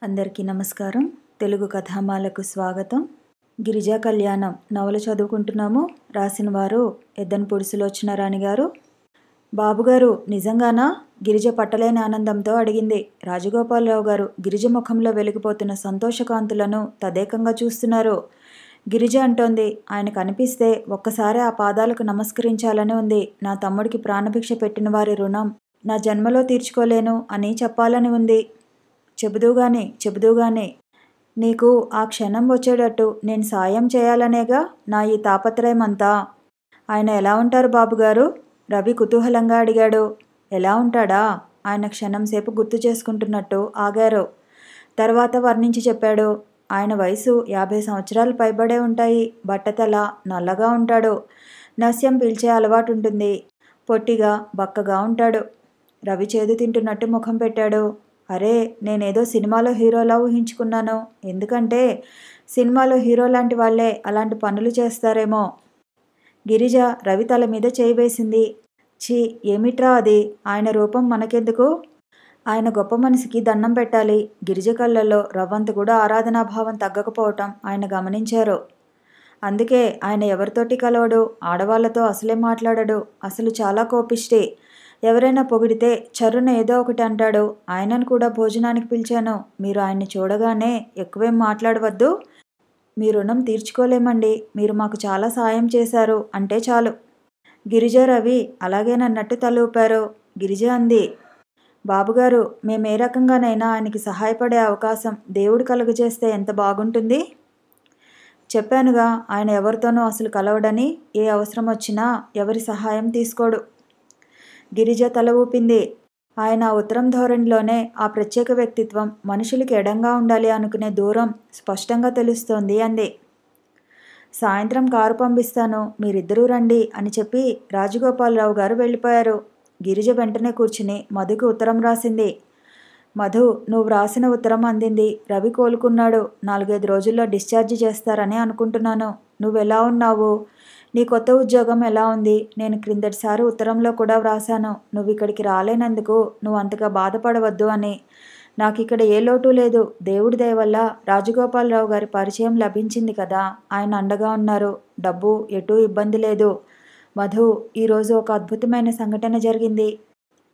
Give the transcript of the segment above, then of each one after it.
అందరికీ నమస్కారం. తెలుగు కథామాలకు స్వాగతం. గిరిజా కళ్యాణం నవల చదువుకుంటున్నాము. రాసిన వారు ఎద్దనపూడి సులోచనారాణి గారు. బాబుగారు నిజంగానా? గిరిజ పట్టలేని ఆనందంతో అడిగింది. రాజగోపాలరావు గారు గిరిజ ముఖంలో వెలిగిపోతున్న సంతోషకాంతులను తదేకంగా చూస్తున్నారు. గిరిజ అంటోంది, ఆయన కనిపిస్తే ఒక్కసారి ఆ పాదాలకు నమస్కరించాలని ఉంది. నా తమ్ముడికి ప్రాణభిక్ష పెట్టిన వారి రుణం నా జన్మలో తీర్చుకోలేను అని చెప్పాలని ఉంది. చెబుదూగానే నీకు ఆ క్షణం వచ్చేటట్టు నేను సాయం చేయాలనేగా నా ఈ తాపత్రయం అంతా. ఆయన ఎలా ఉంటారు బాబుగారు? రవి కుతూహలంగా అడిగాడు. ఎలా ఉంటాడా? ఆయన క్షణం సేపు గుర్తు చేసుకుంటున్నట్టు ఆగారు. తర్వాత వర్ణించి చెప్పాడు. ఆయన వయసు 50 సంవత్సరాలు పైబడే ఉంటాయి. బట్టతల, నల్లగా ఉంటాడు. నస్యం పీల్చే అలవాటు ఉంటుంది. పొట్టిగా బక్కగా ఉంటాడు. రవి చేదు తింటున్నట్టు ముఖం పెట్టాడు. అరే, నేనేదో సినిమాలో హీరోలా ఊహించుకున్నాను. ఎందుకంటే సినిమాలో హీరో లాంటి వాళ్ళే అలాంటి పనులు చేస్తారేమో. గిరిజ రవి తల మీద చేయి వేసింది. ఛీ, ఏమిట్రా అది? ఆయన రూపం మనకెందుకు? ఆయన గొప్ప మనసుకి దండం పెట్టాలి. గిరిజ కళ్ళల్లో రవ్వంత కూడా ఆరాధనాభావం తగ్గకపోవటం ఆయన గమనించారు. అందుకే ఆయన ఎవరితోటి కలవడు, ఆడవాళ్లతో అసలే మాట్లాడడు. అసలు చాలా కోపిష్టి. ఎవరైనా పొగిడితే చర్రున ఏదో ఒకటి అంటాడు. ఆయనను కూడా భోజనానికి పిలిచాను. మీరు ఆయన్ని చూడగానే ఎక్కువేం మాట్లాడవద్దు. మీ రుణం తీర్చుకోలేమండి. మీరు మాకు చాలా సాయం చేశారు అంటే చాలు. గిరిజ రవి అలాగేనన్నట్టు తల ఊపారు. గిరిజ అంది, బాబుగారు, మేమే రకంగానైనా ఆయనకి సహాయపడే అవకాశం దేవుడు కలుగజేస్తే ఎంత బాగుంటుంది. చెప్పానుగా, ఆయన ఎవరితోనూ అసలు కలవడని. ఏ అవసరం వచ్చినా ఎవరి సహాయం తీసుకోడు. గిరిజ తల ఊపింది. ఆయన ఉత్తరం ధోరణిలోనే ఆ ప్రత్యేక వ్యక్తిత్వం, మనుషులకి ఎడంగా ఉండాలి అనుకునే దూరం స్పష్టంగా తెలుస్తోంది అంది. సాయంత్రం కారు పంపిస్తాను, మీరిద్దరూ రండి అని చెప్పి రాజగోపాలరావు గారు వెళ్ళిపోయారు. గిరిజ వెంటనే కూర్చుని మధుకి ఉత్తరం రాసింది. మధు, నువ్వు రాసిన ఉత్తరం అందింది. రవి కోలుకున్నాడు. 4-5 రోజుల్లో డిశ్చార్జి చేస్తారని అనుకుంటున్నాను. నువ్వెలా ఉన్నావు? నీ కొత్త ఉద్యోగం ఎలా ఉంది? నేను క్రిందటిసారి ఉత్తరంలో కూడా వ్రాసాను, నువ్వు ఇక్కడికి రాలేనందుకు నువ్వు అంతగా బాధపడవద్దు అని. నాకు ఇక్కడ ఏ లోటు లేదు. దేవుడి దయ వల్ల రాజగోపాలరావు గారి పరిచయం లభించింది కదా, ఆయన అండగా ఉన్నారు. డబ్బు ఎటూ ఇబ్బంది లేదు. మధు, ఈరోజు ఒక అద్భుతమైన సంఘటన జరిగింది.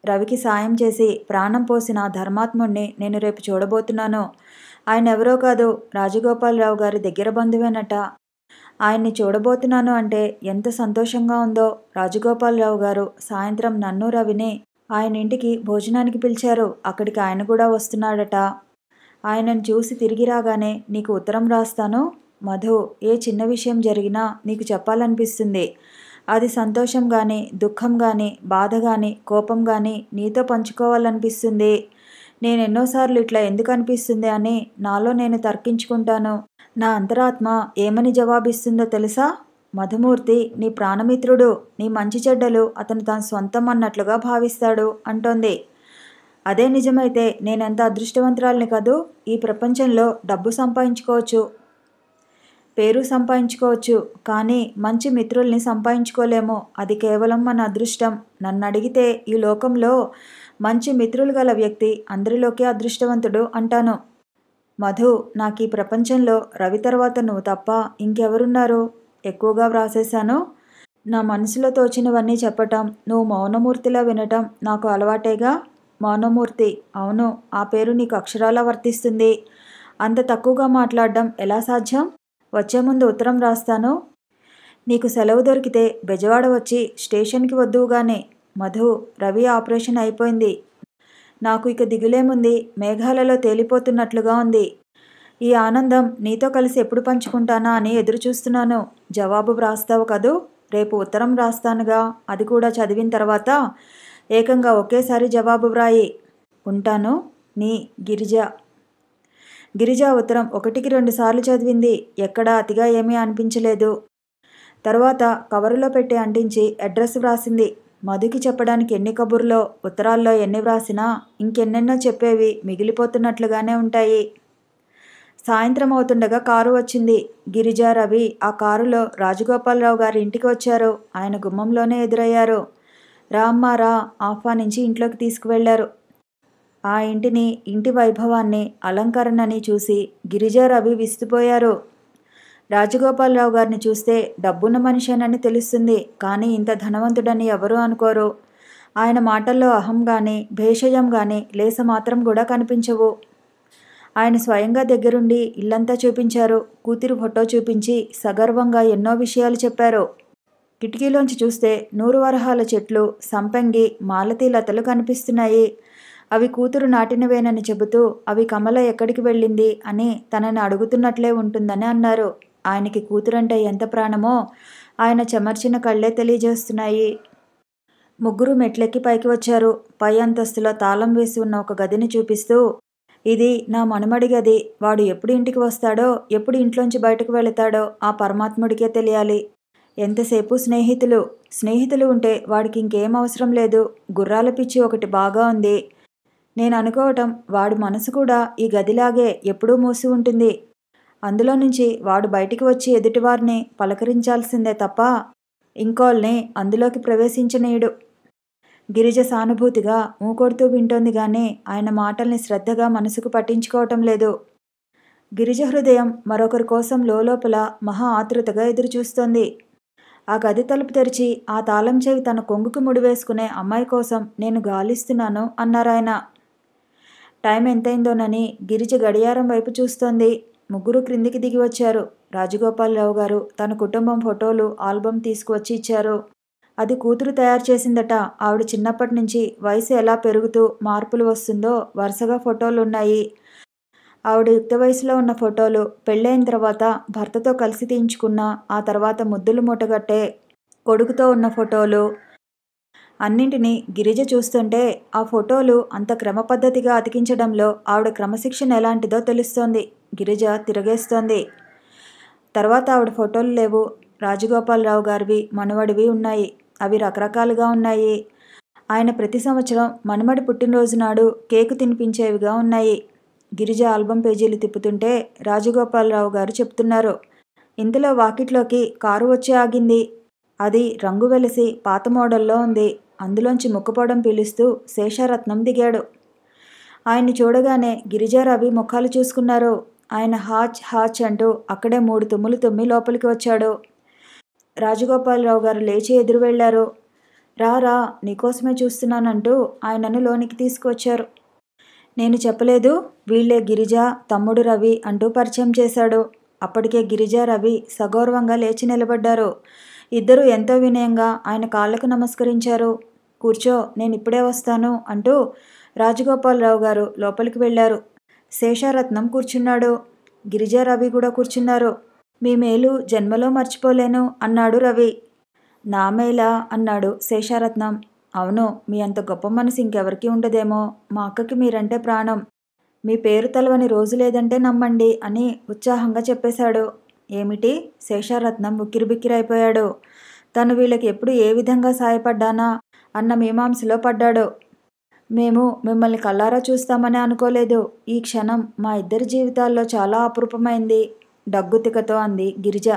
రవికి సాయం చేసి ప్రాణం పోసిన ధర్మాత్ముణ్ణి నేను రేపు చూడబోతున్నాను. ఆయన ఎవరో కాదు, రాజగోపాలరావు గారి దగ్గర బంధువేనట. ఆయన్ని చూడబోతున్నాను అంటే ఎంత సంతోషంగా ఉందో. రాజగోపాలరావు గారు సాయంత్రం నన్ను రవిని ఆయన ఇంటికి భోజనానికి పిలిచారు. అక్కడికి ఆయన కూడా వస్తున్నాడట. ఆయనను చూసి తిరిగి రాగానే నీకు ఉత్తరం రాస్తాను. మధు, ఏ చిన్న విషయం జరిగినా నీకు చెప్పాలనిపిస్తుంది. అది సంతోషం కానీ, దుఃఖం కానీ, బాధ కానీ, కోపం కానీ నీతో పంచుకోవాలనిపిస్తుంది. నేనెన్నోసార్లు ఇట్లా ఎందుకు అనిపిస్తుంది అని నాలో నేను తర్కించుకుంటాను. నా అంతరాత్మ ఏమని జవాబిస్తుందో తెలుసా? మధుమూర్తి నీ ప్రాణమిత్రుడు. నీ మంచి చెడ్డలు అతను తన సొంతం అన్నట్లుగా భావిస్తాడు అంటోంది. అదే నిజమైతే నేనెంత అదృష్టవంతురాలిని కదూ. ఈ ప్రపంచంలో డబ్బు సంపాదించుకోవచ్చు, పేరు సంపాదించుకోవచ్చు, కానీ మంచి మిత్రుల్ని సంపాదించుకోలేము. అది కేవలం మన అదృష్టం. నన్ను అడిగితే ఈ లోకంలో మంచి మిత్రులు గల వ్యక్తి అందరిలోకి అదృష్టవంతుడు అంటాను. మధు, నాకు ఈ ప్రపంచంలో రవి తర్వాత నువ్వు తప్ప ఇంకెవరున్నారు? ఎక్కువగా వ్రాసేశాను. నా మనసులో తోచినవన్నీ చెప్పటం, నువ్వు మౌనమూర్తిలా వినటం నాకు అలవాటేగా. మౌనమూర్తి, అవును, ఆ పేరు నీకు అక్షరాలా వర్తిస్తుంది. అంత తక్కువగా మాట్లాడడం ఎలా సాధ్యం? వచ్చే ముందు ఉత్తరం రాస్తాను. నీకు సెలవు దొరికితే బెజవాడ వచ్చి స్టేషన్కి వద్దువుగానే. మధు, రవి ఆపరేషన్ అయిపోయింది. నాకు ఇక దిగులేముంది. మేఘాలలో తేలిపోతున్నట్లుగా ఉంది. ఈ ఆనందం నీతో కలిసి ఎప్పుడు పంచుకుంటానా అని ఎదురు చూస్తున్నాను. జవాబు వ్రాస్తావు కదూ? రేపు ఉత్తరం రాస్తానుగా, అది కూడా చదివిన తర్వాత ఏకంగా ఒకేసారి జవాబు వ్రాయి. ఉంటాను, నీ గిరిజ. గిరిజ ఉత్తరం 1-2 సార్లు చదివింది. ఎక్కడా అతిగా ఏమీ అనిపించలేదు. తర్వాత కవరులో పెట్టి అంటించి అడ్రస్ వ్రాసింది. మధుకి చెప్పడానికి ఎన్ని కబుర్లో, ఉత్తరాల్లో ఎన్ని వ్రాసినా ఇంకెన్నెన్నో చెప్పేవి మిగిలిపోతున్నట్లుగానే ఉంటాయి. సాయంత్రం అవుతుండగా కారు వచ్చింది. గిరిజ, రవి ఆ కారులో రాజగోపాలరావు గారి ఇంటికి వచ్చారు. ఆయన గుమ్మంలోనే ఎదురయ్యారు. రా అమ్మా రా ఆహ్వానించి ఇంట్లోకి తీసుకువెళ్లారు. ఆ ఇంటిని, ఇంటి వైభవాన్ని, అలంకరణని చూసి గిరిజ, రవి విస్తుపోయారు. రాజగోపాలరావు గారిని చూస్తే డబ్బున్న మనిషేనని తెలుస్తుంది, కానీ ఇంత ధనవంతుడని ఎవరూ అనుకోరు. ఆయన మాటల్లో అహం గాని, భేషజం గాని లేసమాత్రం కూడా కనిపించవు. ఆయన స్వయంగా దగ్గరుండి ఇల్లంతా చూపించారు. కూతురి ఫోటో చూపించి సగర్వంగా ఎన్నో విషయాలు చెప్పారు. కిటికీలోంచి చూస్తే 100 వరహాల చెట్లు, సంపంగి, మాలతీ లతలు కనిపిస్తున్నాయి. అవి కూతురు నాటినవేనని చెబుతూ అవి కమల ఎక్కడికి వెళ్ళింది అని తనని అడుగుతున్నట్లే ఉంటుందని అన్నారు. ఆయనకి కూతురంటే ఎంత ప్రాణమో ఆయన చెమర్చిన కళ్ళే తెలియజేస్తున్నాయి. ముగ్గురు మెట్లెక్కి పైకి వచ్చారు. పై అంతస్తులో తాళం వేసి ఉన్న ఒక గదిని చూపిస్తూ, ఇది నా మనుమడి గది. వాడు ఎప్పుడు ఇంటికి వస్తాడో, ఎప్పుడు ఇంట్లోంచి బయటకు వెళతాడో ఆ పరమాత్ముడికే తెలియాలి. ఎంతసేపు స్నేహితులు ఉంటే వాడికి ఇంకేం అవసరం లేదు. గుర్రాల పిచ్చి ఒకటి బాగా ఉంది. నేను అనుకోవటం వాడి మనసు కూడా ఈ గదిలాగే ఎప్పుడూ మూసి ఉంటుంది. అందులో నుంచి వాడు బయటికి వచ్చి ఎదుటివారిని పలకరించాల్సిందే తప్ప ఇంకోల్ని అందులోకి ప్రవేశించనీయుడు. గిరిజ సానుభూతిగా మూకొడుతూ వింటోంది గాని ఆయన మాటల్ని శ్రద్ధగా మనసుకు పట్టించుకోవటం లేదు. గిరిజ హృదయం మరొకరి కోసం లోలోపల మహా ఆతృతగా ఎదురుచూస్తోంది. ఆ గది తలుపు తెరిచి ఆ తాళం చెవి తన కొంగుకు ముడివేసుకునే అమ్మాయి కోసం నేను గాలిస్తున్నాను అన్నారాయన. టైం ఎంతైందోనని గిరిజ గడియారం వైపు చూస్తోంది. ముగ్గురు క్రిందికి దిగి వచ్చారు. రాజగోపాలరావు గారు తన కుటుంబం ఫోటోలు ఆల్బం తీసుకువచ్చి ఇచ్చారు. అది కూతురు తయారు చేసిందట. ఆవిడ చిన్నప్పటి నుంచి వయసు ఎలా పెరుగుతూ మార్పులు వస్తుందో వరుసగా ఫోటోలున్నాయి. ఆవిడ యుక్త వయసులో ఉన్న ఫోటోలు, పెళ్ళైన తర్వాత భర్తతో కలిసి తీయించుకున్న, ఆ తర్వాత ముద్దులు మూటగట్టే కొడుకుతో ఉన్న ఫోటోలు, అన్నింటినీ గిరిజ చూస్తుంటే ఆ ఫోటోలు అంత క్రమపద్ధతిగా అతికించడంలో ఆవిడ క్రమశిక్షణ ఎలాంటిదో తెలుస్తోంది. గిరిజ తిరగేస్తోంది. తర్వాత ఆవిడ ఫోటోలు లేవు. రాజగోపాలరావు గారివి, మనవడివి ఉన్నాయి. అవి రకరకాలుగా ఉన్నాయి. ఆయన ప్రతి సంవత్సరం మనమడి పుట్టినరోజు నాడు కేకు తినిపించేవిగా ఉన్నాయి. గిరిజ ఆల్బం పేజీలు తిప్పుతుంటే రాజగోపాలరావు గారు చెప్తున్నారు. ఇంతలో వాకిట్లోకి కారు వచ్చి ఆగింది. అది రంగు వెలిసి పాత మోడల్లో ఉంది. అందులోంచి ముక్కుపోవడం పిలుస్తూ శేషారత్నం దిగాడు. ఆయన్ని చూడగానే గిరిజ, రవి ముఖాలు చూసుకున్నారు. ఆయన హాచ్ హాచ్ అంటూ అక్కడే 3 తుమ్ములు తుమ్మి లోపలికి వచ్చాడు. రాజగోపాలరావు గారు లేచి ఎదురు వెళ్లారు. రా రా, నీకోసమే చూస్తున్నానంటూ ఆయనను లోనికి తీసుకువచ్చారు. నేను చెప్పలేదు, వీళ్లే గిరిజ, తమ్ముడు రవి అంటూ పరిచయం చేశాడు. అప్పటికే గిరిజ, రవి సగౌరవంగా లేచి నిలబడ్డారు. ఇద్దరూ ఎంతో వినయంగా ఆయన కాళ్లకు నమస్కరించారు. కూర్చో, నేనిప్పుడే వస్తాను అంటూ రాజగోపాలరావు గారు లోపలికి వెళ్లారు. శేషారత్నం కూర్చున్నాడు. గిరిజ, రవి కూడా కూర్చున్నారు. మీ మేలు జన్మలో మర్చిపోలేను అన్నాడు రవి. నా మేలా అన్నాడు శేషారత్నం. అవును, మీ అంత గొప్ప మనసు ఇంకెవరికి ఉండదేమో. మా అక్కకి మీరంటే ప్రాణం. మీ పేరు తలవని రోజు లేదంటే నమ్మండి అని ఉత్సాహంగా చెప్పేశాడు. ఏమిటి? శేషారత్నం ఉక్కిరిబిక్కిరైపోయాడు. తను వీళ్ళకి ఎప్పుడు ఏ విధంగా సాయపడ్డానా అన్న మీమాంసలో పడ్డాడు. మేము మిమ్మల్ని కళ్ళారా చూస్తామని అనుకోలేదు. ఈ క్షణం మా ఇద్దరి జీవితాల్లో చాలా అపురూపమైంది డగ్గుతికతో అంది గిరిజ.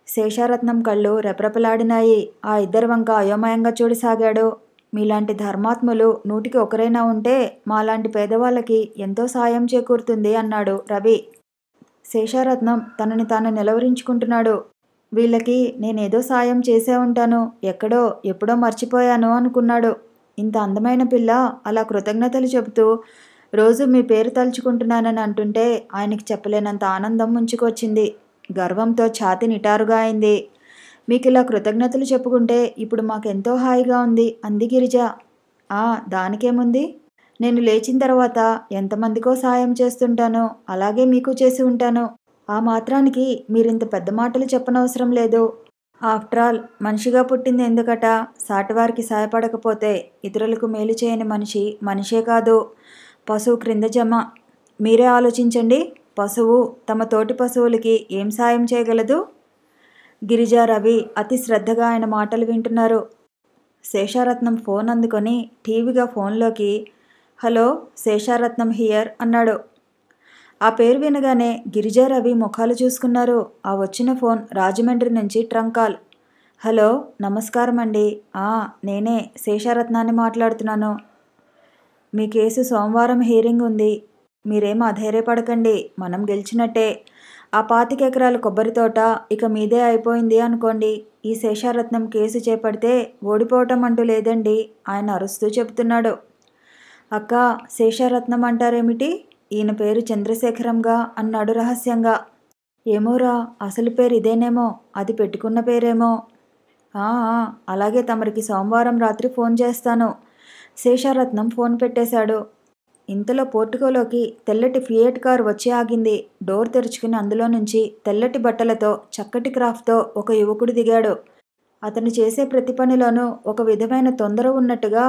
శేషారత్నం కళ్ళు రెపరెపలాడినాయి. ఆ ఇద్దరి వంక అయోమయంగా చూడసాగాడు. మీలాంటి ధర్మాత్ములు 100కి 1 ఉంటే మాలాంటి పేదవాళ్ళకి ఎంతో సాయం చేకూరుతుంది అన్నాడు రవి. శేషారత్నం తనని తాను నిలవరించుకుంటున్నాడు. వీళ్ళకి నేనేదో సాయం చేసే ఉంటాను, ఎక్కడో ఎప్పుడో మర్చిపోయాను అనుకున్నాడు. ఇంత అందమైన పిల్ల అలా కృతజ్ఞతలు చెబుతూ రోజు మీ పేరు తలుచుకుంటున్నానని అంటుంటే ఆయనకి చెప్పలేనంత ఆనందం ముంచుకొచ్చింది. గర్వంతో ఛాతి నిటారుగా అయింది. మీకిలా కృతజ్ఞతలు చెప్పుకుంటే ఇప్పుడు మాకెంతో హాయిగా ఉంది అంది గిరిజ. దానికేముంది, నేను లేచిన తర్వాత ఎంతమందికో సాయం చేస్తుంటానో అలాగే మీకు చేసి ఉంటాను. ఆ మాత్రానికి మీరింత పెద్ద మాటలు చెప్పనవసరం లేదు. ఆఫ్టర్ ఆల్ మనిషిగా పుట్టింది ఎందుకట? సాటివారికి సాయపడకపోతే ఇతరులకు మేలు చేయని మనిషి మనిషే కాదు, పశువు క్రింద జమ. మీరే ఆలోచించండి. పశువు తమ తోటి పశువులకి ఏం సాయం చేయగలదు? గిరిజ, రవి అతి శ్రద్ధగా ఆయన మాటలు వింటున్నారు. శేషారత్నం ఫోన్ అందుకొని టీవీగా ఫోన్లోకి హలో, శేషారత్నం హియర్ అన్నాడు. ఆ పేరు వినగానే గిరిజ, రవి ముఖాలు చూసుకున్నారు. ఆ వచ్చిన ఫోన్ రాజమండ్రి నుంచి ట్రంక్ కాల్. హలో, నమస్కారం అండి. నేనే శేషారత్నాన్ని మాట్లాడుతున్నాను. మీ కేసు సోమవారం హీరింగ్ ఉంది. మీరేం అధైర్యపడకండి, మనం గెలిచినట్టే. ఆ 25 ఎకరాల కొబ్బరి తోట ఇక మీదే అయిపోయింది అనుకోండి. ఈ శేషారత్నం కేసు చేపడితే ఓడిపోవటం అంటూ లేదండి, ఆయన అరుస్తూ చెబుతున్నాడు. అక్క, శేషారత్నం అంటారేమిటి? ఈయన పేరు చంద్రశేఖరంగా అన్నాడు రహస్యంగా. ఏమోరా, అసలు పేరు ఇదేనేమో, అది పెట్టుకున్న పేరేమో. ఆ, అలాగే, తమరికి సోమవారం రాత్రి ఫోన్ చేస్తాను. శేషారత్నం ఫోన్ పెట్టేశాడు. ఇంతలో పోర్టుకోలోకి తెల్లటి ఫియట్ కారు వచ్చి ఆగింది. డోర్ తెరుచుకుని అందులో నుంచి తెల్లటి బట్టలతో చక్కటి క్రాఫ్ట్తో ఒక యువకుడు దిగాడు. అతను చేసే ప్రతి పనిలోనూ ఒక విధమైన తొందర ఉన్నట్టుగా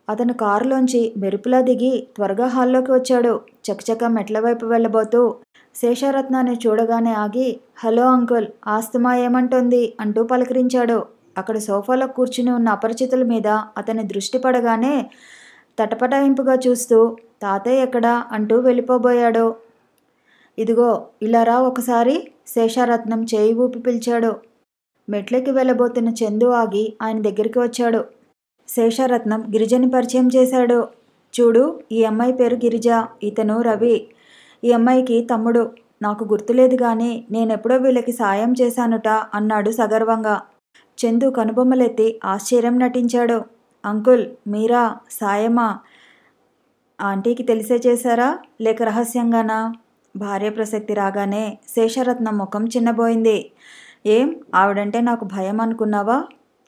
అతను కారులోంచి మెరుపులా దిగి త్వరగా హాల్లోకి వచ్చాడు. చకచక మెట్ల వైపు వెళ్ళబోతూ శేషారత్నాన్ని చూడగానే ఆగి, హలో అంకుల్, ఆస్తమా ఏమంటోంది అంటూ పలకరించాడు. అక్కడ సోఫాలో కూర్చుని ఉన్న అపరిచితుల మీద అతని దృష్టి పడగానే తటపటాయింపుగా చూస్తూ, తాతయ్య ఎక్కడా అంటూ వెళ్ళిపోబోయాడు. ఇదిగో ఇలా రా ఒకసారి, శేషారత్నం చేయి ఊపి పిలిచాడు. మెట్లకి వెళ్ళబోతున్న చందు ఆగి ఆయన దగ్గరికి వచ్చాడు. శేషారత్నం గిరిజని పరిచయం చేశాడు. చూడు, ఈ అమ్మాయి పేరు గిరిజ, ఇతను రవి, ఈ అమ్మాయికి తమ్ముడు. నాకు గుర్తులేదు కానీ నేనెప్పుడో వీళ్ళకి సాయం చేశానుట అన్నాడు సగర్వంగా. చందు కనుబొమ్మలెత్తి ఆశ్చర్యం నటించాడు. అంకుల్, మీరా? సాయమా? ఆంటీకి తెలిసే చేశారా, లేక రహస్యంగానా? భార్య ప్రసక్తి రాగానే శేషారత్నం ముఖం చిన్నబోయింది. ఏం, ఆవిడంటే నాకు భయం అనుకున్నావా?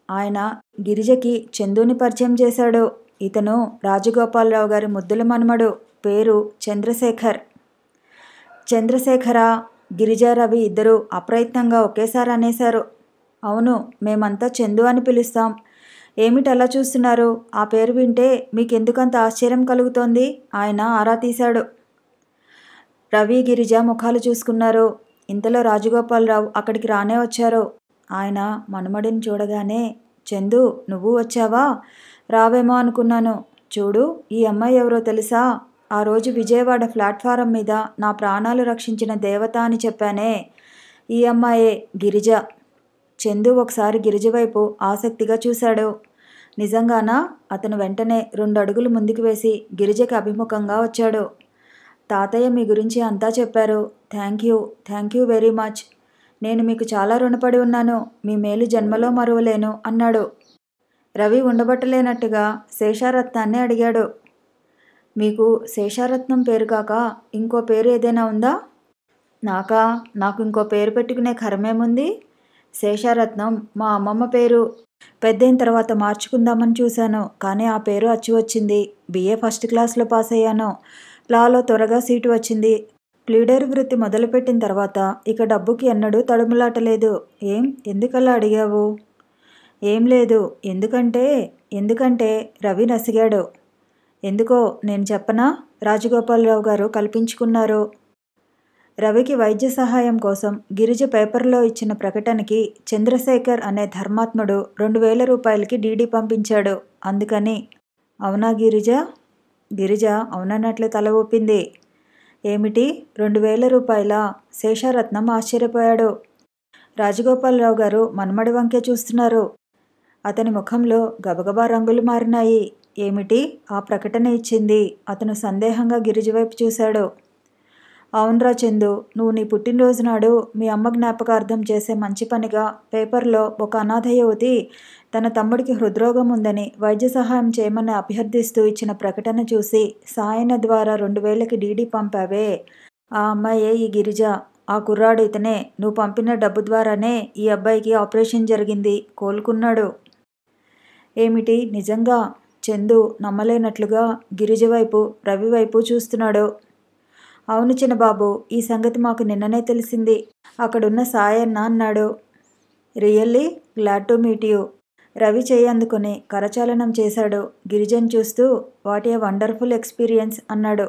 ఆయన గిరిజకి చందుని పరిచయం చేశాడు. ఇతను రాజగోపాలరావు గారి ముద్దుల మనుమడు, పేరు చంద్రశేఖర్. చంద్రశేఖరా? గిరిజ, రవి ఇద్దరూ అప్రయత్నంగా ఒకేసారి అనేశారు. అవును, మేమంతా చందు అని పిలుస్తాం. ఏమిటలా చూస్తున్నారు? ఆ పేరు వింటే మీకెందుకంత ఆశ్చర్యం కలుగుతోంది? ఆయన ఆరా తీశాడు. రవి, గిరిజ ముఖాలు చూసుకున్నారు. ఇంతలో రాజగోపాలరావు అక్కడికి రానే వచ్చారు. ఆయన మనుమడిని చూడగానే, చందు, నువ్వు వచ్చావా? రావేమో అనుకున్నాను. చూడు, ఈ అమ్మాయి ఎవరో తెలుసా? ఆ రోజు విజయవాడ ప్లాట్ఫారం మీద నా ప్రాణాలు రక్షించిన దేవత అని చెప్పానే, ఈ అమ్మాయే గిరిజ. చందు ఒకసారి గిరిజ వైపు ఆసక్తిగా చూశాడు. నిజంగానా? అతను వెంటనే 2 అడుగులు ముందుకు వేసి గిరిజకి అభిముఖంగా వచ్చాడు. తాతయ్య మీ గురించి అంతా చెప్పారు. Thank you very much. నేను మీకు చాలా రుణపడి ఉన్నాను. మీ మేలు జన్మలో మరువలేను అన్నాడు. రవి ఉండబట్టలేనట్టుగా శేషారత్నాన్ని అడిగాడు. మీకు శేషారత్నం పేరు కాక ఇంకో పేరు ఏదైనా ఉందా? నాకు ఇంకో పేరు పెట్టుకునే కర్మేముంది? శేషారత్నం మా అమ్మమ్మ పేరు. పెద్దయిన తర్వాత మార్చుకుందామని చూశాను, కానీ ఆ పేరు అచ్చు వచ్చింది. BA ఫస్ట్ క్లాస్లో పాస్ అయ్యాను. లాలో త్వరగా సీటు వచ్చింది. ప్లీడర్ వృత్తి మొదలుపెట్టిన తర్వాత ఇక డబ్బుకి ఎన్నడూ తడుములాటలేదు. ఏం, ఎందుకలా అడిగావు? ఏం లేదు. ఎందుకంటే రవి నసిగాడు. ఎందుకో నేను చెప్పనా? రాజగోపాలరావు గారు కల్పించుకున్నారు. రవికి వైద్య సహాయం కోసం గిరిజ పేపర్లో ఇచ్చిన ప్రకటనకి చంద్రశేఖర్ అనే ధర్మాత్ముడు 2000 రూపాయలకి డీడీ పంపించాడు. అందుకని. అవునా గిరిజ? గిరిజ అవునన్నట్లు తల ఊపింది. ఏమిటి, 2000 రూపాయలా? శేషారత్నం ఆశ్చర్యపోయాడు. రాజగోపాలరావు గారు మన్మడి వంకే చూస్తున్నారు. అతని ముఖంలో గబగబా రంగులు మారినాయి. ఏమిటి, ఆ ప్రకటన ఇచ్చింది? అతను సందేహంగా గిరిజ వైపు చూశాడు. అవునరా చందు, నువ్వు నీ పుట్టినరోజు నాడు మీ అమ్మ జ్ఞాపకార్థం చేసే మంచి పనిగా పేపర్లో ఒక అనాథ యువతి తన తమ్ముడికి హృద్రోగం ఉందని వైద్య సహాయం చేయమని అభ్యర్థిస్తూ ఇచ్చిన ప్రకటన చూసి సాయన ద్వారా 2000కి డీడీ పంపావే, ఆ అమ్మాయే ఈ గిరిజ. ఆ కుర్రాడు ఇతనే. నువ్వు పంపిన డబ్బు ద్వారానే ఈ అబ్బాయికి ఆపరేషన్ జరిగింది, కోలుకున్నాడు. ఏమిటి, నిజంగా? చందు నమ్మలేనట్లుగా గిరిజ వైపు, రవి వైపు చూస్తున్నాడు. అవును చిన్నబాబు, ఈ సంగతి మాకు నిన్ననే తెలిసింది. అక్కడున్న సాయన్న అన్నాడు. Really glad to meet you. Ravi చేయి అందుకుని కరచాలనం చేశాడు. గిరిజను చూస్తూ, వాట్ ఏ వండర్ఫుల్ ఎక్స్పీరియన్స్ అన్నాడు.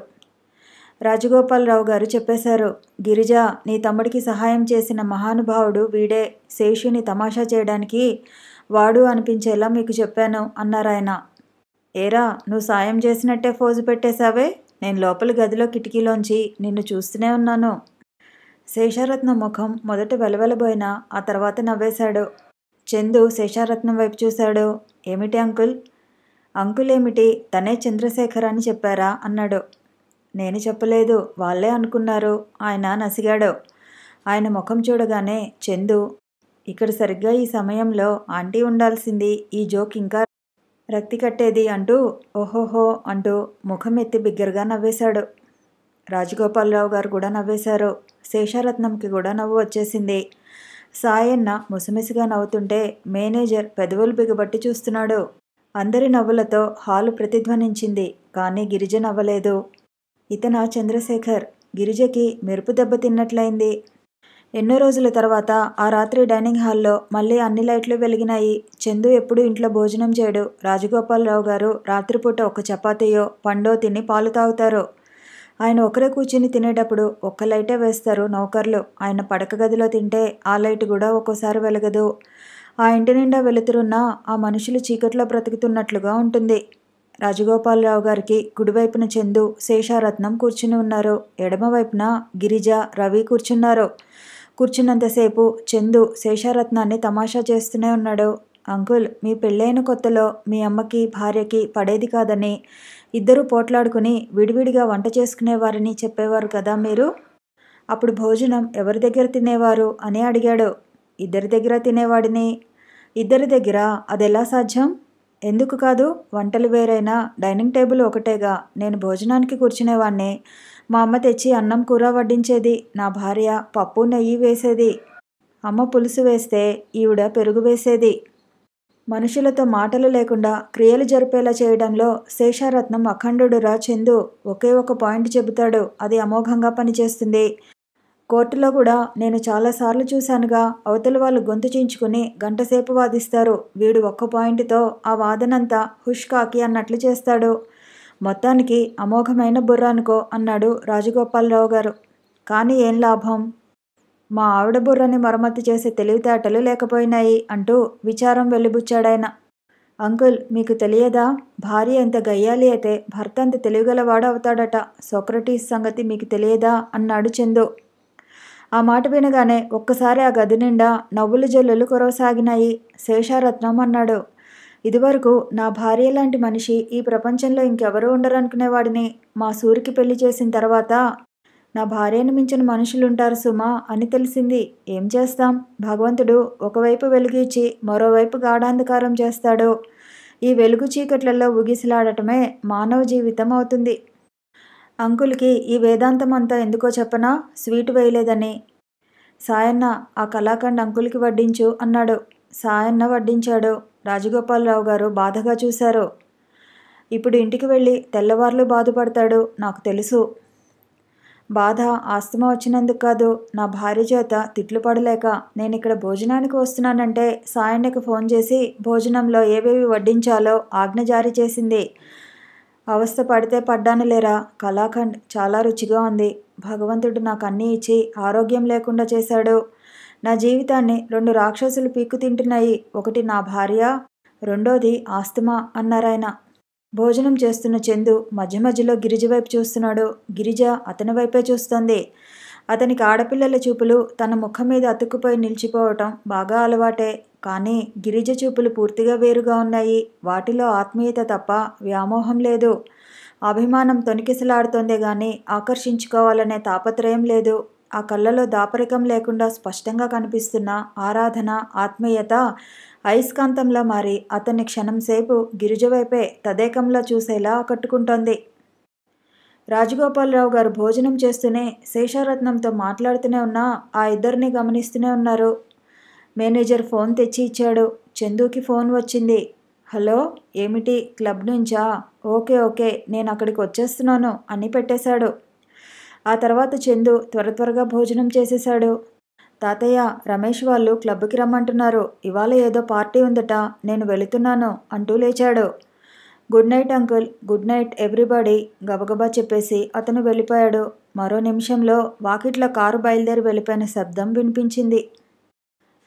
రాజగోపాలరావు గారు చెప్పేశారు. గిరిజ, నీ తమ్ముడికి సహాయం చేసిన మహానుభావుడు వీడే. శేషుని తమాషా చేయడానికి వాడు అనిపించేలా మీకు చెప్పాను అన్నారాయన. ఏరా, నువ్వు సాయం చేసినట్టే ఫోజు పెట్టేశావే? నేను లోపలి గదిలో కిటికీలోంచి నిన్ను చూస్తూనే ఉన్నాను. శేషారత్నం ముఖం మొదట వెలవెలబోయినా ఆ తర్వాత నవ్వేశాడు. చందు శేషారత్నం వైపు చూశాడు. ఏమిటి అంకుల్? అంకులేమిటి తనే చంద్రశేఖర్ అని చెప్పారా అన్నాడు. నేను చెప్పలేదు, వాళ్ళే అనుకున్నారు ఆయన నసిగాడు. ఆయన ముఖం చూడగానే చందు, ఇక్కడ సరిగ్గా ఈ సమయంలో ఆంటీ ఉండాల్సింది, ఈ జోక్ ఇంకా రక్తి కట్టేది అంటూ ఓహోహో అంటూ ముఖం ఎత్తి బిగ్గరగా నవ్వేశాడు. రాజగోపాలరావు గారు కూడా నవ్వేశారు. శేషారత్నంకి కూడా నవ్వు వచ్చేసింది. సాయన్న ముసిముసిగా నవ్వుతుంటే మేనేజర్ పెదవులు బిగబట్టి చూస్తున్నాడు. అందరి నవ్వులతో హాలు ప్రతిధ్వనించింది. కానీ గిరిజ నవ్వలేదు. ఇతన చంద్రశేఖర్. గిరిజకి మెరుపు దెబ్బ తిన్నట్లయింది. ఎన్నో రోజుల తర్వాత ఆ రాత్రి డైనింగ్ హాల్లో మళ్ళీ అన్ని లైట్లు వెలిగినాయి. చందు ఎప్పుడూ ఇంట్లో భోజనం చేయడు. రాజగోపాలరావు గారు రాత్రిపూట ఒక చపాతీయో పండో తిని పాలు తాగుతారు. ఆయన ఒకరే కూర్చుని తినేటప్పుడు ఒక్క లైటే వేస్తారు నౌకర్లు. ఆయన పడక గదిలో తింటే ఆ లైట్ కూడా ఒక్కోసారి వెలగదు. ఆ ఇంటి నిండా వెలుతురున్నా ఆ మనుషులు చీకట్లో బ్రతుకుతున్నట్లుగా ఉంటుంది. రాజగోపాలరావు గారికి కుడివైపున చందు, శేషారత్నం కూర్చుని ఉన్నారు. ఎడమవైపున గిరిజ, రవి కూర్చున్నారు. కూర్చున్నంతసేపు చందు శేషారత్నాన్ని తమాషా చేస్తూనే ఉన్నాడు. అంకుల్, మీ పెళ్ళైన కొత్తలో మీ అమ్మకి భార్యకి పడేది కాదని ఇద్దరూ పోట్లాడుకుని విడివిడిగా వంట చేసుకునేవారని చెప్పేవారు కదా మీరు. అప్పుడు భోజనం ఎవరి దగ్గర తినేవారు అని అడిగాడు. ఇద్దరి దగ్గర తినేవాడిని. ఇద్దరి దగ్గర? అదెలా సాధ్యం? ఎందుకు కాదు? వంటలు వేరైనా డైనింగ్ టేబుల్ ఒకటేగా. నేను భోజనానికి కూర్చునేవాణ్ణి. మా అమ్మ తెచ్చి అన్నం కూర వడ్డించేది. నా భార్య పప్పు నెయ్యి వేసేది. అమ్మ పులుసు వేస్తే ఈవిడ పెరుగు వేసేది. మనుషులతో మాటలు లేకుండా క్రియలు జరిపేలా చేయడంలో శేషారత్నం అఖండుడురా చందు. ఒకే ఒక పాయింట్ చెబుతాడు, అది అమోఘంగా పనిచేస్తుంది. కోర్టులో కూడా నేను చాలాసార్లు చూశానుగా. అవతల వాళ్ళు గొంతు చించుకుని గంటసేపు వాదిస్తారు. వీడు ఒక్క పాయింట్తో ఆ వాదనంతా హుష్ కాకి అన్నట్లు చేస్తాడు. మొత్తానికి అమోఘమైన బుర్ర అనుకో అన్నాడు రాజగోపాలరావు గారు. కానీ ఏం లాభం? మా ఆవిడ బుర్రని మరమ్మతు చేసే తెలివితేటలు లేకపోయినాయి అంటూ విచారం వెలిబుచ్చాడాయన. అంకుల్, మీకు తెలియదా? భార్య ఎంత గయ్యాలి అయితే భర్త అంత తెలివిగలవాడు అవుతాడట. సోక్రటీస్ సంగతి మీకు తెలియదా అన్నాడు చందు. ఆ మాట వినగానే ఒక్కసారి ఆ గది నిండా నవ్వులు జల్లులు కురవసాగినాయి. శేషారత్నం అన్నాడు, ఇదివరకు నా భార్య లాంటి మనిషి ఈ ప్రపంచంలో ఇంకెవరూ ఉండరనుకునేవాడిని. మా సూరికి పెళ్లి చేసిన తర్వాత నా భార్యను మించిన మనుషులుంటారు సుమా అని తెలిసింది. ఏం చేస్తాం? భగవంతుడు ఒకవైపు వెలుగు ఇచ్చి మరోవైపు గాఢాంధకారం చేస్తాడు. ఈ వెలుగు చీకట్లలో ఊగిసలాడటమే మానవ జీవితం అవుతుంది. అంకుల్కి ఈ వేదాంతం అంతా ఎందుకో చెప్పనా? స్వీట్ వేయలేదని. సాయన్న, ఆ కలాకండ్ అంకుల్కి వడ్డించు అన్నాడు. సాయన్న వడ్డించాడు. రాజగోపాలరావు గారు బాధగా చూశారు. ఇప్పుడు ఇంటికి వెళ్ళి తెల్లవార్లు బాధపడతాడు, నాకు తెలుసు. బాధ ఆస్తమా వచ్చినందుకు కాదు, నా భార్య చేత తిట్లు పడలేక. నేను ఇక్కడ భోజనానికి వస్తున్నానంటే సాయన్నకి ఫోన్ చేసి భోజనంలో ఏవేవి వడ్డించాలో ఆజ్ఞ జారీ చేసింది. అవస్థ పడితే పడ్డాను లేరా. కలాఖండ్ చాలా రుచిగా ఉంది. భగవంతుడు నాకు అన్నీ ఇచ్చి ఆరోగ్యం లేకుండా చేశాడు. నా జీవితాన్ని 2 రాక్షసులు పీక్కు తింటున్నాయి. ఒకటి నా భార్య, రెండోది ఆస్తమా అన్నారాయన. భోజనం చేస్తున్న చందు మధ్య మధ్యలో గిరిజ వైపు చూస్తున్నాడు. గిరిజ అతని వైపే చూస్తోంది. అతనికి ఆడపిల్లల చూపులు తన ముఖం మీద అతుక్కుపోయి నిలిచిపోవటం బాగా అలవాటే. కానీ గిరిజ చూపులు పూర్తిగా వేరుగా ఉన్నాయి. వాటిలో ఆత్మీయత తప్ప వ్యామోహం లేదు. అభిమానం తొణికిసలాడుతోందే గాని ఆకర్షించుకోవాలనే తాపత్రయం లేదు. ఆ కళ్ళలో దాపరికం లేకుండా స్పష్టంగా కనిపిస్తున్న ఆరాధన, ఆత్మీయత అయస్కాంతంలా మారి అతన్ని క్షణంసేపు గిరిజ వైపే తదేకంలో చూసేలా ఆకట్టుకుంటోంది. రాజగోపాలరావు గారు భోజనం చేస్తూనే శేషారత్నంతో మాట్లాడుతూనే ఉన్నా ఆ ఇద్దరిని గమనిస్తూనే ఉన్నారు. మేనేజర్ ఫోన్ తెచ్చి ఇచ్చాడు. చందుకి ఫోన్ వచ్చింది. హలో, ఏమిటి, క్లబ్ నుంచా? ఓకే ఓకే, నేను అక్కడికి వచ్చేస్తున్నాను అని పెట్టేశాడు. ఆ తర్వాత చందు త్వరగా భోజనం చేసేశాడు. తాతయ్య, రమేష్ వాళ్ళు క్లబ్కి రమ్మంటున్నారు. ఇవాళ ఏదో పార్టీ ఉందట, నేను వెళుతున్నాను అంటూ లేచాడు. Good night uncle. Good night everybody గబగబా చెప్పేసి అతను వెళ్ళిపోయాడు. మరో నిమిషంలో వాకిట్లో కారు బయలుదేరి వెళ్ళిపోయిన శబ్దం వినిపించింది.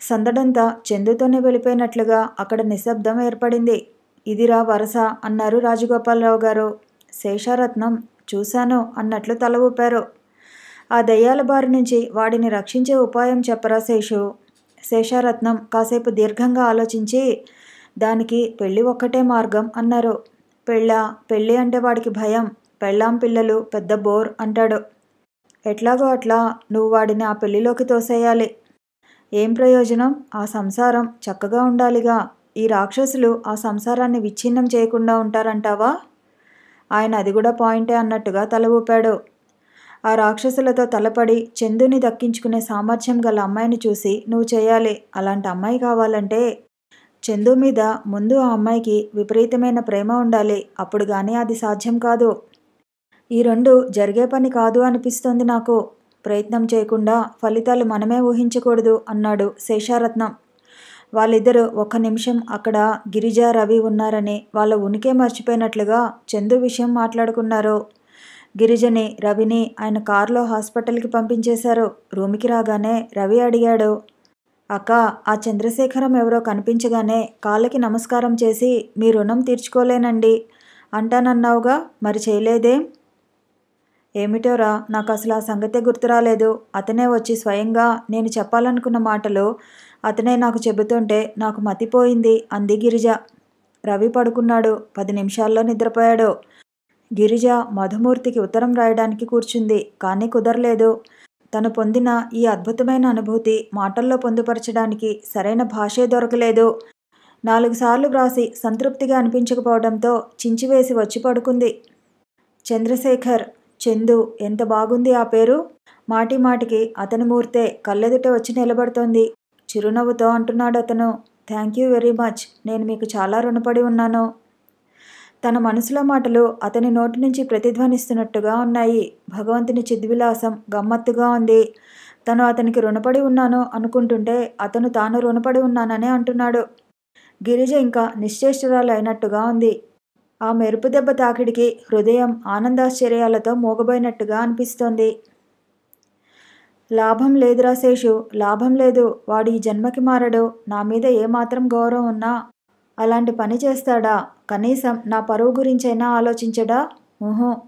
సందడంతా చందుతోనే వెళ్ళిపోయినట్లుగా అక్కడ నిశ్శబ్దం ఏర్పడింది. ఇదిరా వరస అన్నారు రాజగోపాలరావు గారు. శేషారత్నం చూశాను అన్నట్లు తల ఊపారు. ఆ దయ్యాల బారి నుంచి వాడిని రక్షించే ఉపాయం చెప్పరా శేషు? శేషారత్నం కాసేపు దీర్ఘంగా ఆలోచించి, దానికి పెళ్ళి ఒక్కటే మార్గం అన్నారు. పెళ్ళి అంటే వాడికి భయం. పెళ్ళాం పిల్లలు పెద్ద బోర్ అంటాడు. ఎట్లాగో అట్లా నువ్వు వాడిని ఆ పెళ్లిలోకి తోసేయాలి. ఏం ప్రయోజనం? ఆ సంసారం చక్కగా ఉండాలిగా. ఈ రాక్షసులు ఆ సంసారాన్ని విచ్ఛిన్నం చేయకుండా ఉంటారంటావా? ఆయన అది కూడా పాయింటే అన్నట్టుగా తల ఊపాడు. ఆ రాక్షసులతో తలపడి చందుని దక్కించుకునే సామర్థ్యం గల అమ్మాయిని చూసి నువ్వు చేయాలి. అలాంటి అమ్మాయి కావాలంటే చందు మీద ముందు ఆ అమ్మాయికి విపరీతమైన ప్రేమ ఉండాలి. అప్పుడు కానీ అది సాధ్యం కాదు. ఈ రెండు జరిగే పని కాదు అనిపిస్తోంది నాకు. ప్రయత్నం చేయకుండా ఫలితాలు మనమే ఊహించకూడదు అన్నాడు శేషారత్నం. వాళ్ళిద్దరూ ఒక్క నిమిషం అక్కడ గిరిజ, రవి ఉన్నారని వాళ్ళ ఉనికే మర్చిపోయినట్లుగా చందు విషయం మాట్లాడుకున్నారు. గిరిజని, రవిని ఆయన కారులో హాస్పిటల్కి పంపించేశారు. రూమ్కి రాగానే రవి అడిగాడు, అక్క, ఆ చంద్రశేఖరం ఎవరో కనిపించగానే కాళ్ళకి నమస్కారం చేసి మీ రుణం తీర్చుకోలేనండి అంటానన్నావుగా, మరి చేయలేదేం? ఏమిటోరా, నాకు అసలు ఆ సంగతే గుర్తురాలేదు. అతనే వచ్చి స్వయంగా నేను చెప్పాలనుకున్న మాటలు అతనే నాకు చెబుతుంటే నాకు మతిపోయింది అంది గిరిజ. రవి పడుకున్నాడు. 10 నిమిషాల్లో నిద్రపోయాడు. గిరిజ మధుమూర్తికి ఉత్తరం రాయడానికి కూర్చుంది. కానీ కుదరలేదు. తను పొందిన ఈ అద్భుతమైన అనుభూతి మాటల్లో పొందుపరచడానికి సరైన భాషే దొరకలేదు. 4 సార్లు వ్రాసి సంతృప్తిగా అనిపించకపోవడంతో చించివేసి వచ్చి పడుకుంది. చంద్రశేఖర్, చందు, ఎంత బాగుంది ఆ పేరు. మాటి మాటికి అతని మూర్తే కళ్ళెదుట వచ్చి నిలబడుతోంది. చిరునవ్వుతో అంటున్నాడు అతను. Thank you very much. నేను మీకు చాలా రుణపడి ఉన్నాను. తన మనసులో మాటలు అతని నోటి నుంచి ప్రతిధ్వనిస్తున్నట్టుగా ఉన్నాయి. భగవంతుని చిద్విలాసం గమ్మత్తుగా ఉంది. తను అతనికి రుణపడి ఉన్నాను అనుకుంటుంటే అతను తాను రుణపడి ఉన్నాననే అంటున్నాడు. గిరిజ ఇంకా నిశ్చేష్టురాలు అయినట్టుగా ఉంది. ఆ మెరుపు దెబ్బ తాకిడికి హృదయం ఆనందాశ్చర్యాలతో మూగబోయినట్టుగా అనిపిస్తోంది. లాభం లేదురా శేషు, లాభం లేదు. వాడు ఈ జన్మకి మారడు. నా మీద ఏమాత్రం గౌరవం ఉన్నా అలాంటి పని చేస్తాడా? కనీసం నా పరువు గురించైనా ఆలోచించడా?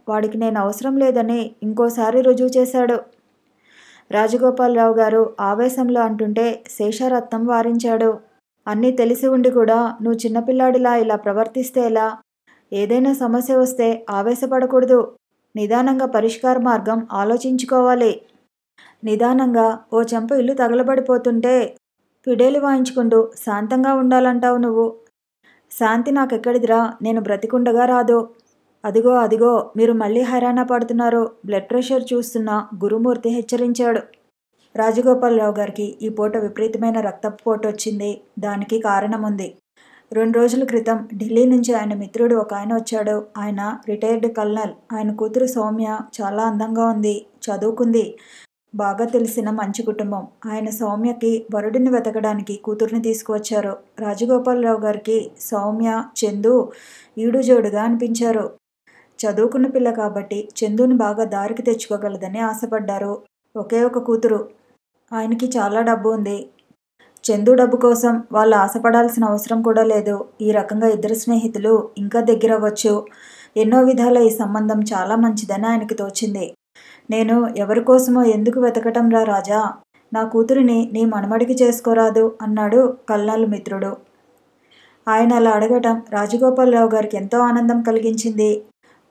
వాడికి నేను అవసరం లేదని ఇంకోసారి రుజువు చేశాడు. రాజగోపాలరావు గారు ఆవేశంలో అంటుంటే శేషారత్నం వారించాడు. అన్నీ తెలిసి ఉండి కూడా నువ్వు చిన్నపిల్లాడిలా ఇలా ప్రవర్తిస్తే ఎలా? ఏదైనా సమస్య వస్తే ఆవేశపడకూడదు. నిదానంగా పరిష్కార మార్గం ఆలోచించుకోవాలి. నిదానంగా ఓ చెంప ఇల్లు తగలబడిపోతుంటే ఫిడేలు వాయించుకుంటూ శాంతంగా ఉండాలంటావు నువ్వు. శాంతి నాకెక్కడిదిరా, నేను బ్రతికుండగా రాదు. అదిగో మీరు మళ్ళీ హైరాణ పడుతున్నారు. బ్లడ్ ప్రెషర్ చూస్తున్న గురుమూర్తి హెచ్చరించాడు. రాజగోపాలరావు గారికి ఈ పూట విపరీతమైన రక్తపు పోటు వచ్చింది. దానికి కారణం ఉంది. 2 రోజుల క్రితం ఢిల్లీ నుంచి ఆయన మిత్రుడు ఒక ఆయన వచ్చాడు. ఆయన రిటైర్డ్ కల్నల్. ఆయన కూతురు సౌమ్య చాలా అందంగా ఉంది, చదువుకుంది, బాగా తెలిసిన మంచి కుటుంబం. ఆయన సౌమ్యకి వరుడిని వెతకడానికి కూతుర్ని తీసుకువచ్చారు. రాజగోపాలరావు గారికి సౌమ్య, చందు ఈడుజోడుగా అనిపించారు. చదువుకున్న పిల్ల కాబట్టి చందుని బాగా దారికి తెచ్చుకోగలదని ఆశపడ్డారు. ఒకే ఒక కూతురు. ఆయనకి చాలా డబ్బు ఉంది. చందు డబ్బు కోసం వాళ్ళు ఆశపడాల్సిన అవసరం కూడా లేదు. ఈ రకంగా ఇద్దరు స్నేహితులు ఇంకా దగ్గరవ్వచ్చు. ఎన్నో విధాల ఈ సంబంధం చాలా మంచిదని ఆయనకి తోచింది. నేను ఎవరి కోసమో ఎందుకు వెతకటం రా రాజా, నా కూతురిని నీ మనమడికి చేసుకోరాదు అన్నాడు కల్నల్ మిత్రుడు. ఆయన అలా అడగటం రాజగోపాలరావు గారికి ఎంతో ఆనందం కలిగించింది.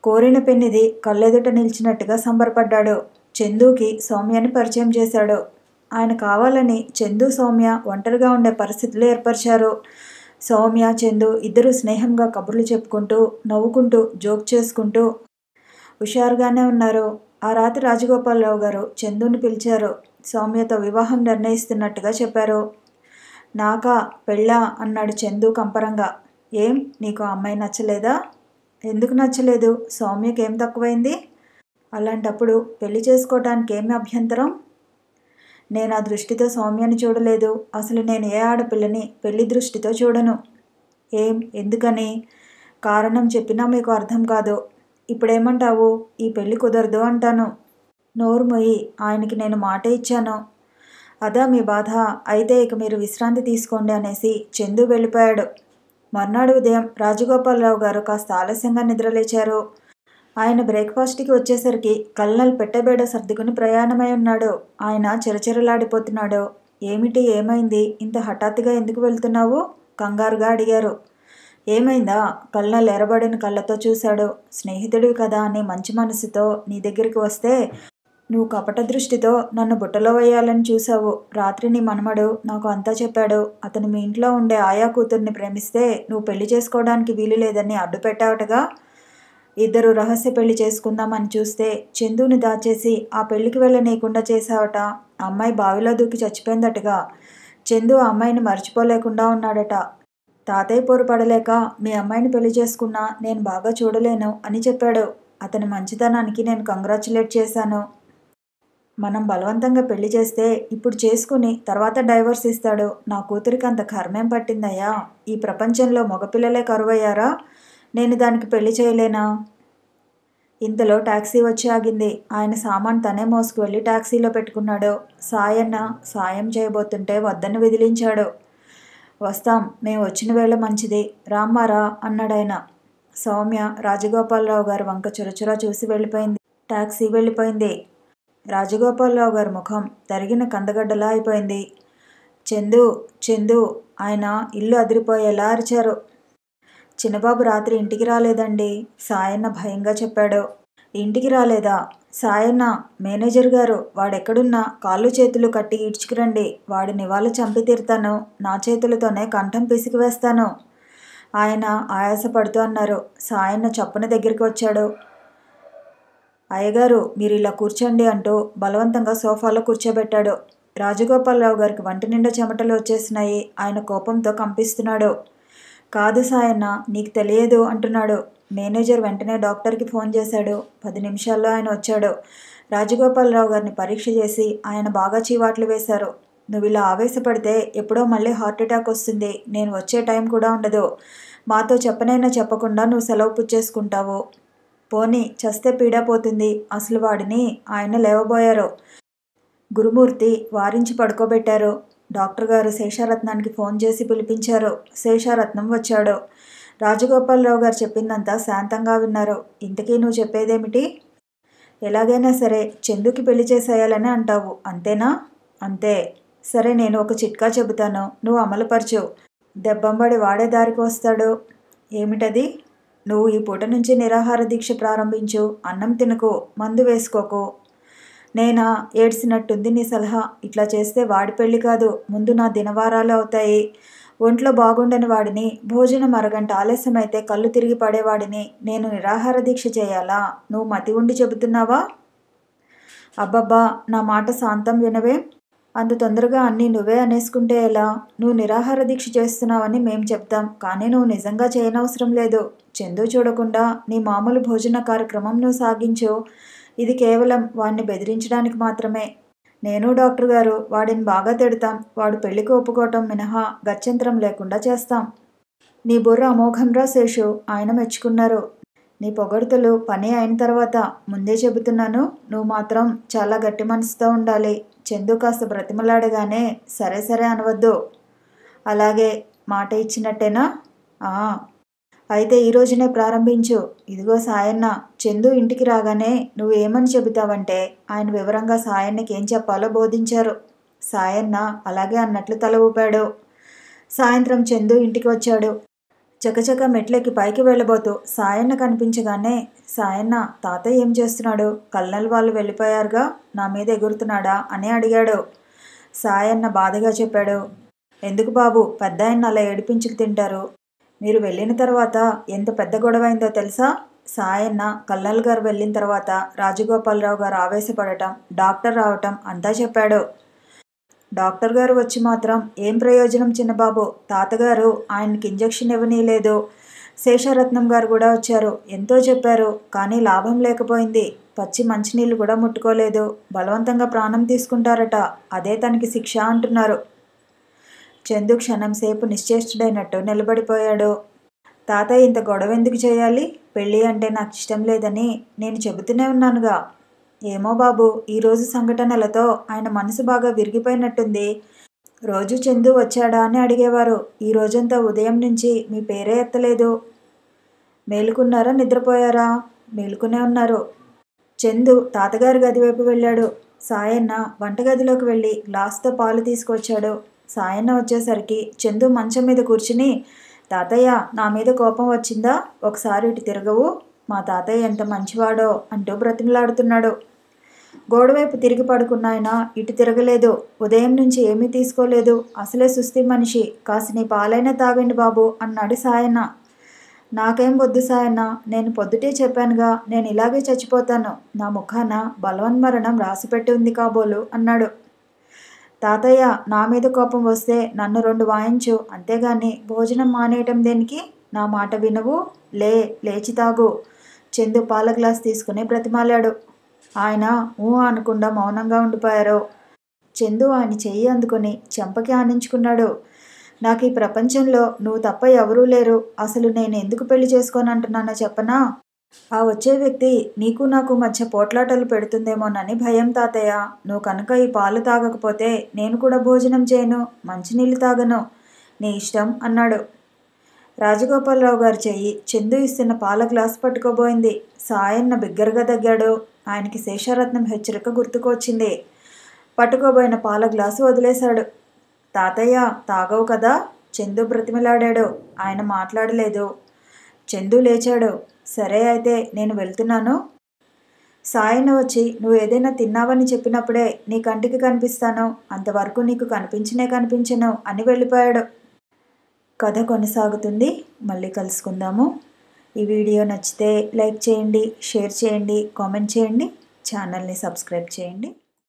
కోరిన పెన్నిది కళ్ళెదుట నిలిచినట్టుగా సంబరపడ్డాడు. చందుకి సౌమ్యని పరిచయం చేశాడు. ఆయన కావాలని చందు, సౌమ్య ఒంటరిగా ఉండే పరిస్థితులు ఏర్పరిచారు. సౌమ్య, చందు ఇద్దరు స్నేహంగా కబుర్లు చెప్పుకుంటూ, నవ్వుకుంటూ, జోక్ చేసుకుంటూ హుషారుగానే ఉన్నారు. ఆ రాత్రి రాజగోపాలరావు గారు చందుని పిలిచారు. సౌమ్యతో వివాహం నిర్ణయిస్తున్నట్టుగా చెప్పారు. నాకా పెళ్ళా అన్నాడు చందు కంపరంగా. ఏం, నీకు ఆ అమ్మాయి నచ్చలేదా? ఎందుకు నచ్చలేదు? సౌమ్యకి ఏం తక్కువైంది? అలాంటప్పుడు పెళ్లి చేసుకోవటానికి ఏమి అభ్యంతరం? నేను ఆ దృష్టితో సౌమ్యని చూడలేదు. అసలు నేను ఏ ఆడపిల్లని పెళ్లి దృష్టితో చూడను. ఏం, ఎందుకని? కారణం చెప్పినా మీకు అర్థం కాదు. ఇప్పుడేమంటావు? ఈ పెళ్లి కుదరదు అంటాను. నోరు మొయ్యి, ఆయనకి నేను మాట ఇచ్చాను. అదా మీ బాధ? అయితే ఇక మీరు విశ్రాంతి తీసుకోండి అనేసి చందు వెళ్ళిపోయాడు. మర్నాడు ఉదయం రాజగోపాలరావు గారు కాస్త ఆలస్యంగా నిద్రలేచారు. ఆయన బ్రేక్ఫాస్ట్కి వచ్చేసరికి కల్నల్ పెట్టబేడ సర్దుకుని ప్రయాణమై ఉన్నాడు. ఆయన చిరచిరలాడిపోతున్నాడు. ఏమిటి, ఏమైంది? ఇంత హఠాత్తుగా ఎందుకు వెళ్తున్నావు? కంగారుగా అడిగారు. ఏమైందా? కళ్ళలో ఎర్రబడిన కళ్ళతో చూశాడు. స్నేహితుడివి కదా అని మంచి మనసుతో నీ దగ్గరికి వస్తే నువ్వు కపట దృష్టితో నన్ను బుట్టలో వేయాలని చూశావు. రాత్రి నీ మనమడు నాకు అంతా చెప్పాడు. అతను మీ ఇంట్లో ఉండే ఆయా కూతుర్ని ప్రేమిస్తే నువ్వు పెళ్లి చేసుకోవడానికి వీలు లేదని అడ్డు పెట్టావటగా. ఇద్దరు రహస్య పెళ్లి చేసుకుందామని చూస్తే చందుని దాచేసి ఆ పెళ్లికి వెళ్ళనీయకుండా చేశావట. అమ్మాయి బావిలో దూకి చచ్చిపోయిందటగా. చందు ఆ అమ్మాయిని మర్చిపోలేకుండా ఉన్నాడట. తాతయ్య పోరు పడలేక మీ అమ్మాయిని పెళ్లి చేసుకున్నా నేను బాగా చూడలేను అని చెప్పాడు. అతని మంచితనానికి నేను కంగ్రాచులేట్ చేశాను. మనం బలవంతంగా పెళ్లి చేస్తే ఇప్పుడు చేసుకుని తర్వాత డైవర్స్ ఇస్తాడు. నా కూతురికి అంత కర్మేం పట్టిందయ్యా? ఈ ప్రపంచంలో మగపిల్లలే కరువయ్యారా? నేను దానికి పెళ్లి చేయలేనా? ఇంతలో టాక్సీ వచ్చి ఆగింది. ఆయన సామాన్ తనే మోసుకు వెళ్ళి టాక్సీలో పెట్టుకున్నాడు. సాయన్న సాయం చేయబోతుంటే వద్దని విదిలించాడు. వస్తాం, మేము వచ్చిన వేళ మంచిది, రామ్మారా అన్నాడాయన. సౌమ్య రాజగోపాలరావు గారి వంక చురచురా చూసి వెళ్ళిపోయింది. టాక్సీ వెళ్ళిపోయింది. రాజగోపాలరావు గారి ముఖం తరిగిన కందగడ్డలా అయిపోయింది. చందు చందు ఆయన ఇల్లు అదిరిపోయేలా అరిచారు. చిన్నబాబు రాత్రి ఇంటికి రాలేదండి, సాయన్న భయంగా చెప్పాడు. ఇంటికి రాలేదా? సాయన్న, మేనేజర్ గారు వాడెక్కడున్నా కాళ్ళు చేతులు కట్టి ఈడ్చుకురండి. వాడిని ఇవాళ చంపి తీరుతాను. నా చేతులతోనే కంఠం పిసికి వేస్తాను ఆయన ఆయాసపడుతూ అన్నారు. సాయన్న చప్పున దగ్గరికి వచ్చాడు. అయ్యగారు మీరు ఇలా కూర్చోండి అంటూ బలవంతంగా సోఫాలో కూర్చోబెట్టాడు. రాజగోపాలరావు గారికి వంటి నిండా చెమటలు వచ్చేసినాయి. ఆయన కోపంతో కంపిస్తున్నాడు. కాదు సాయన్న, నీకు తెలియదు అంటున్నాడు. మేనేజర్ వెంటనే డాక్టర్కి ఫోన్ చేశాడు. 10 నిమిషాల్లో ఆయన వచ్చాడు. రాజగోపాలరావు గారిని పరీక్ష చేసి ఆయన బాగా చీవాట్లు వేశారు. నువ్వు ఇలా ఆవేశపడితే ఎప్పుడో మళ్ళీ హార్ట్ అటాక్ వస్తుంది. నేను వచ్చే టైం కూడా ఉండదు. మాతో చెప్పనైనా చెప్పకుండా నువ్వు సెలవు పుచ్చేసుకుంటావు. పోనీ చస్తే పీడా పోతుంది. అసలు వాడిని ఆయన లేవబోయారు. గురుమూర్తి వారించి పడుకోబెట్టారు. డాక్టర్ గారు శేషారత్నానికి ఫోన్ చేసి పిలిపించారు. శేషారత్నం వచ్చాడు. రాజగోపాలరావు గారు చెప్పిందంతా శాంతంగా విన్నారు. ఇంతకీ నువ్వు చెప్పేదేమిటి? ఎలాగైనా సరే చందుకి పెళ్లి చేసేయాలని అంటావు, అంతేనా? అంతే. సరే, నేను ఒక చిట్కా చెబుతాను, నువ్వు అమలుపరచు. దెబ్బంబడి వాడే దారికి వస్తాడు. ఏమిటది? నువ్వు ఈ పూట నుంచి నిరాహార దీక్ష ప్రారంభించు. అన్నం తినకు, మందు వేసుకోకు. నేనా? ఏడ్చినట్టుంది నీ సలహా. ఇట్లా చేస్తే వాడి పెళ్లి కాదు, ముందు నా దినవారాలు అవుతాయి. ఒంట్లో బాగుండని వాడిని, భోజనం అరగంట ఆలస్యమైతే కళ్ళు తిరిగి పడేవాడిని నేను నిరాహార దీక్ష చేయాలా? నువ్వు మతి ఉండి చెబుతున్నావా? అబ్బబ్బా, నా మాట శాంతం వినవే. అంత తొందరగా అన్నీ నువ్వే అనేసుకుంటే ఎలా? నువ్వు నిరాహార దీక్ష చేస్తున్నావని మేం చెప్తాం, కానీ నువ్వు నిజంగా చేయనవసరం లేదు. చందు చూడకుండా నీ మామూలు భోజన కార్యక్రమం నువ్వు సాగించు. ఇది కేవలం వాడిని బెదిరించడానికి మాత్రమే. నేను డాక్టర్ గారు వాడిని బాగా తిడతాం. వాడు పెళ్లికి ఒప్పుకోవటం మినహా గత్యంతరం లేకుండా చేస్తాం. నీ బుర్ర అమోఘంరా శేషు, ఆయన మెచ్చుకున్నారు. నీ పొగడ్తలు పని అయిన తర్వాత. ముందే చెబుతున్నాను, నువ్వు మాత్రం చాలా గట్టి మనసుతో ఉండాలి. చందు కాస్త బ్రతిమలాడగానే సరే సరే అనవద్దు. అలాగే, మాట ఇచ్చినట్టేనా? అయితే ఈ రోజునే ప్రారంభించు. ఇదిగో సాయన్న, చందు ఇంటికి రాగానే నువ్వు ఏమని చెబుతావంటే ఆయన వివరంగా సాయన్నకి ఏం చెప్పాలో బోధించారు. సాయన్న అలాగే అన్నట్లు తల ఊపాడు. సాయంత్రం చందు ఇంటికి వచ్చాడు. చకచక మెట్లెక్కి పైకి వెళ్ళబోతూ సాయన్న కనిపించగానే, సాయన్న, తాతయ్య ఏం చేస్తున్నాడు? కల్నల్ వాళ్ళు వెళ్ళిపోయారుగా, నా మీద ఎగురుతున్నాడా అని అడిగాడు. సాయన్న బాధగా చెప్పాడు. ఎందుకు బాబు, పెద్ద ఆయన అలా ఏడిపించుకు తింటారు? మీరు వెళ్ళిన తర్వాత ఎంత పెద్ద గొడవైందో తెలుసా? సాయన్న కల్నల్ గారు వెళ్ళిన తర్వాత రాజగోపాలరావు గారు ఆవేశపడటం, డాక్టర్ రావటం అంతా చెప్పాడు. డాక్టర్ గారు వచ్చి మాత్రం ఏం ప్రయోజనం చిన్నబాబు? తాతగారు ఆయనకి ఇంజెక్షన్ ఇవ్వనీలేదు. శేషారత్నం గారు కూడా వచ్చారు, ఎంతో చెప్పారు, కానీ లాభం లేకపోయింది. పచ్చి మంచినీళ్ళు కూడా ముట్టుకోలేదు. బలవంతంగా ప్రాణం తీసుకుంటారట, అదే తనకి శిక్ష అంటున్నారు. చందు క్షణం సేపు నిశ్చేష్టుడైనట్టు నిలబడిపోయాడు. తాతయ్య ఇంత గొడవ ఎందుకు చేయాలి? పెళ్ళి అంటే నాకు ఇష్టం లేదని నేను చెబుతూనే ఉన్నానుగా. ఏమో బాబు, ఈరోజు సంఘటనలతో ఆయన మనసు బాగా విరిగిపోయినట్టుంది. రోజు చందు వచ్చాడా అని అడిగేవారు. ఈ రోజంతా ఉదయం నుంచి మీ పేరే ఎత్తలేదు. మేలుకున్నారా, నిద్రపోయారా? మేలుకునే ఉన్నారు. చందు తాతగారి గది వైపు వెళ్ళాడు. సాయన్న వంటగదిలోకి వెళ్ళి గ్లాసుతో పాలు తీసుకొచ్చాడు. సాయన్న వచ్చేసరికి చందు మంచం మీద కూర్చుని తాతయ్య నా మీద కోపం వచ్చిందా? ఒకసారి ఇటు తిరగవు? మా తాతయ్య ఎంత మంచివాడో అంటూ బ్రతిమలాడుతున్నాడు. గోడవైపు తిరిగి పడుకున్నాయన ఇటు తిరగలేదు. ఉదయం నుంచి ఏమీ తీసుకోలేదు. అసలే సుస్థి మనిషి. కాసి నీ పాలైనా తాగండి బాబు అన్నాడు సాయన్న. నాకేం వద్దు సాయన్న, నేను పొద్దుటే చెప్పానుగా, నేను ఇలాగే చచ్చిపోతాను. నా ముఖాన బలవన్మరణం రాసిపెట్టి ఉంది కాబోలు అన్నాడు. తాతయ్య నా మీద కోపం వస్తే నన్ను 2 వాయించు, అంతేగాని భోజనం మానేయటం దేనికి? నా మాట వినవు? లేచి తాగు. చందు పాల గ్లాస్ తీసుకుని బ్రతిమాలాడు. ఆయన ఊ అనకుండా మౌనంగా ఉండిపోయారు. చందు ఆయన చెయ్యి అందుకొని చెంపకి ఆనించుకున్నాడు. నాకు ఈ ప్రపంచంలో నువ్వు తప్ప ఎవరూ లేరు. అసలు నేను ఎందుకు పెళ్లి చేసుకోనంటున్నానో చెప్పనా? ఆ వచ్చే వ్యక్తి నీకు నాకు మధ్య పోట్లాటలు పెడుతుందేమోనని భయం తాతయ్య. నువ్వు కనుక ఈ పాలు తాగకపోతే నేను కూడా భోజనం చేయను, మంచినీళ్ళు తాగను. నీ ఇష్టం అన్నాడు. రాజగోపాలరావు గారి చెయ్యి చందు ఇస్తున్న పాల గ్లాస్ పట్టుకోబోయింది. సాయన్న బిగ్గరగా దగ్గాడు. ఆయనకి శేషారత్నం హెచ్చరిక గుర్తుకొచ్చింది. పట్టుకోబోయిన పాల గ్లాసు వదిలేశాడు. తాతయ్య తాగవు కదా? చందు బ్రతిమలాడాడు. ఆయన మాట్లాడలేదు. చందు లేచాడు. సరే అయితే నేను వెళ్తున్నాను. సాయన్న వచ్చి నువ్వు ఏదైనా తిన్నావని చెప్పినప్పుడే నీ కంటికి కనిపిస్తాను, అంతవరకు నీకు కనిపించను అని వెళ్ళిపోయాడు. కథ కొనసాగుతుంది. మళ్ళీ కలుసుకుందాము. ఈ వీడియో నచ్చితే లైక్ చేయండి, షేర్ చేయండి, కామెంట్ చేయండి, ఛానల్ని సబ్స్క్రైబ్ చేయండి.